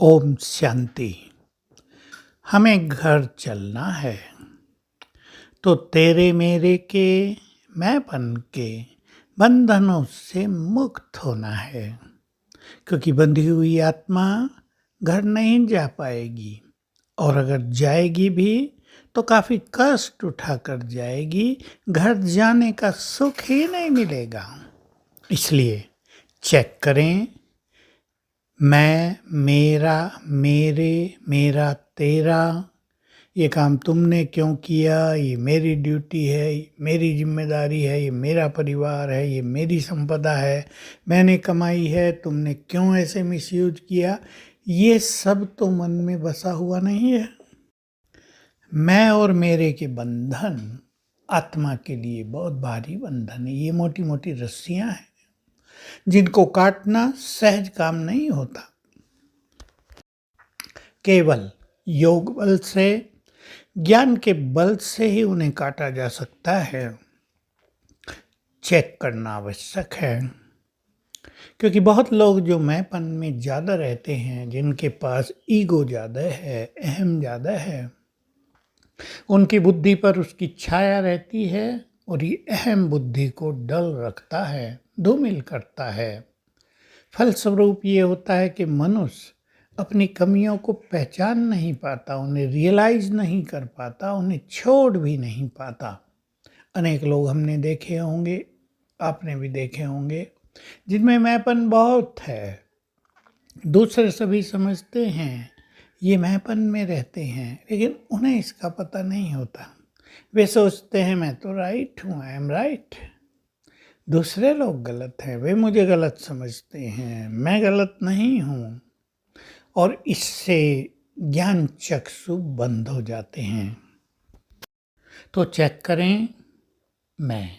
ओम शांति। हमें घर चलना है तो तेरे मेरे के मैंपन के बंधनों से मुक्त होना है, क्योंकि बंधी हुई आत्मा घर नहीं जा पाएगी, और अगर जाएगी भी तो काफी कष्ट उठाकर जाएगी। घर जाने का सुख ही नहीं मिलेगा। इसलिए चेक करें, मैं, मेरा, मेरे, मेरा, तेरा, ये काम तुमने क्यों किया, ये मेरी ड्यूटी है, मेरी जिम्मेदारी है, ये मेरा परिवार है, ये मेरी संपदा है, मैंने कमाई है, तुमने क्यों ऐसे मिसयूज किया। ये सब तो मन में बसा हुआ नहीं है। मैं और मेरे के बंधन आत्मा के लिए बहुत भारी बंधन है। ये मोटी मोटी रस्सियां हैं जिनको काटना सहज काम नहीं होता। केवल योग बल से, ज्ञान के बल से ही उन्हें काटा जा सकता है। चेक करना आवश्यक है, क्योंकि बहुत लोग जो मैंपन में ज़्यादा रहते हैं, जिनके पास ईगो ज़्यादा है, अहम ज़्यादा है, उनकी बुद्धि पर उसकी छाया रहती है और ये अहम बुद्धि को डल रखता है, धूमिल करता है। फलस्वरूप ये होता है कि मनुष्य अपनी कमियों को पहचान नहीं पाता, उन्हें रियलाइज नहीं कर पाता, उन्हें छोड़ भी नहीं पाता। अनेक लोग हमने देखे होंगे, आपने भी देखे होंगे, जिनमें मैंपन बहुत है। दूसरे सभी समझते हैं ये मैंपन में रहते हैं, लेकिन उन्हें इसका पता नहीं होता। वे सोचते हैं मैं तो राइट हूँ, आई एम राइट, दूसरे लोग गलत हैं, वे मुझे गलत समझते हैं, मैं गलत नहीं हूँ, और इससे ज्ञान चक्षु बंद हो जाते हैं। तो चेक करें, मैं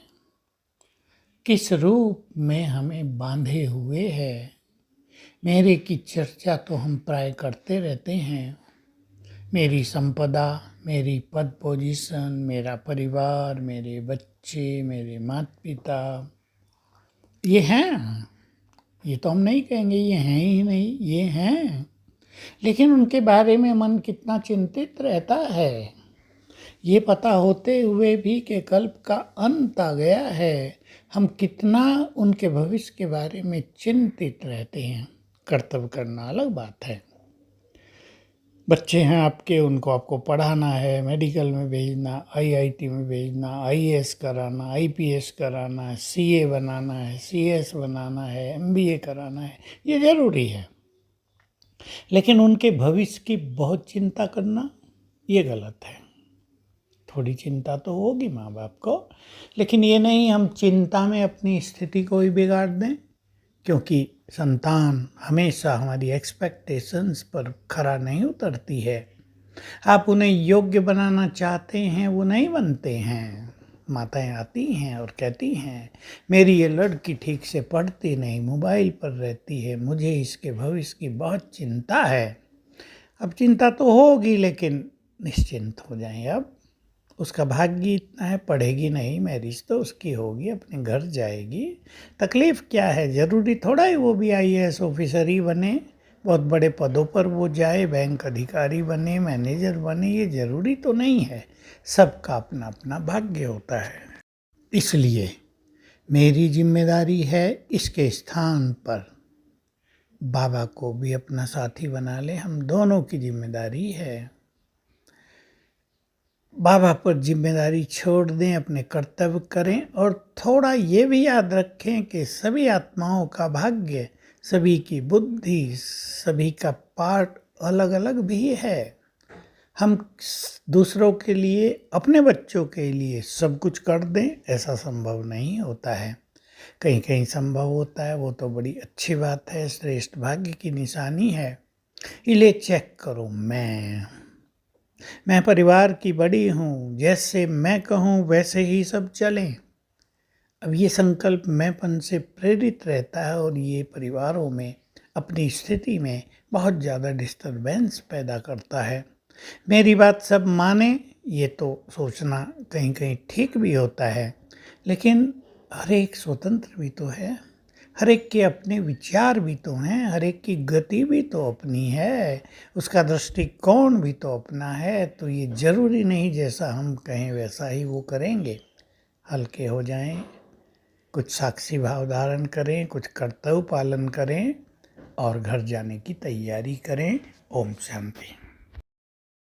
किस रूप में हमें बांधे हुए है। मेरे की चर्चा तो हम प्राय करते रहते हैं। मेरी संपदा, मेरी पद पोजीशन, मेरा परिवार, मेरे बच्चे, मेरे माता पिता, ये हैं। ये तो हम नहीं कहेंगे ये हैं ही नहीं, ये हैं। लेकिन उनके बारे में मन कितना चिंतित रहता है, ये पता होते हुए भी कि कल्प का अंत आ गया है, हम कितना उनके भविष्य के बारे में चिंतित रहते हैं। कर्तव्य करना अलग बात है। बच्चे हैं आपके, उनको आपको पढ़ाना है, मेडिकल में भेजना, आईआईटी में भेजना, आईएएस कराना, आईपीएस कराना, सीए बनाना है, सीएस बनाना है, एमबीए कराना है, ये जरूरी है। लेकिन उनके भविष्य की बहुत चिंता करना ये गलत है। थोड़ी चिंता तो होगी माँ बाप को, लेकिन ये नहीं हम चिंता में अपनी स्थिति को ही बिगाड़ दें, क्योंकि संतान हमेशा हमारी एक्सपेक्टेशंस पर खरा नहीं उतरती है। आप उन्हें योग्य बनाना चाहते हैं, वो नहीं बनते हैं। माताएं आती हैं और कहती हैं मेरी ये लड़की ठीक से पढ़ती नहीं, मोबाइल पर रहती है, मुझे इसके भविष्य की बहुत चिंता है। अब चिंता तो होगी, लेकिन निश्चिंत हो जाएं। अब उसका भाग्य इतना है, पढ़ेगी नहीं, मैरिज तो उसकी होगी, अपने घर जाएगी, तकलीफ़ क्या है। ज़रूरी थोड़ा ही वो भी आईएएस ऑफिसर ही बने, बहुत बड़े पदों पर वो जाए, बैंक अधिकारी बने, मैनेजर बने, ये ज़रूरी तो नहीं है। सबका अपना अपना भाग्य होता है। इसलिए मेरी जिम्मेदारी है इसके स्थान पर बाबा को भी अपना साथी बना ले, हम दोनों की जिम्मेदारी है। बाबा पर जिम्मेदारी छोड़ दें, अपने कर्तव्य करें, और थोड़ा ये भी याद रखें कि सभी आत्माओं का भाग्य, सभी की बुद्धि, सभी का पार्ट अलग अलग भी है। हम दूसरों के लिए, अपने बच्चों के लिए सब कुछ कर दें, ऐसा संभव नहीं होता है। कहीं कहीं संभव होता है, वो तो बड़ी अच्छी बात है, श्रेष्ठ भाग्य की निशानी है। इले चेक करो, मैं परिवार की बड़ी हूँ, जैसे मैं कहूँ वैसे ही सब चलें। अब ये संकल्प मैंपन से प्रेरित रहता है, और ये परिवारों में अपनी स्थिति में बहुत ज़्यादा डिस्टरबेंस पैदा करता है। मेरी बात सब माने, ये तो सोचना कहीं कहीं ठीक भी होता है, लेकिन हर एक स्वतंत्र भी तो है। हर एक के अपने विचार भी तो हैं, हर एक की गति भी तो अपनी है, उसका दृष्टिकोण भी तो अपना है। तो ये ज़रूरी नहीं जैसा हम कहें वैसा ही वो करेंगे। हल्के हो जाएं, कुछ साक्षी भाव धारण करें, कुछ कर्तव्य पालन करें और घर जाने की तैयारी करें। ओम शांति।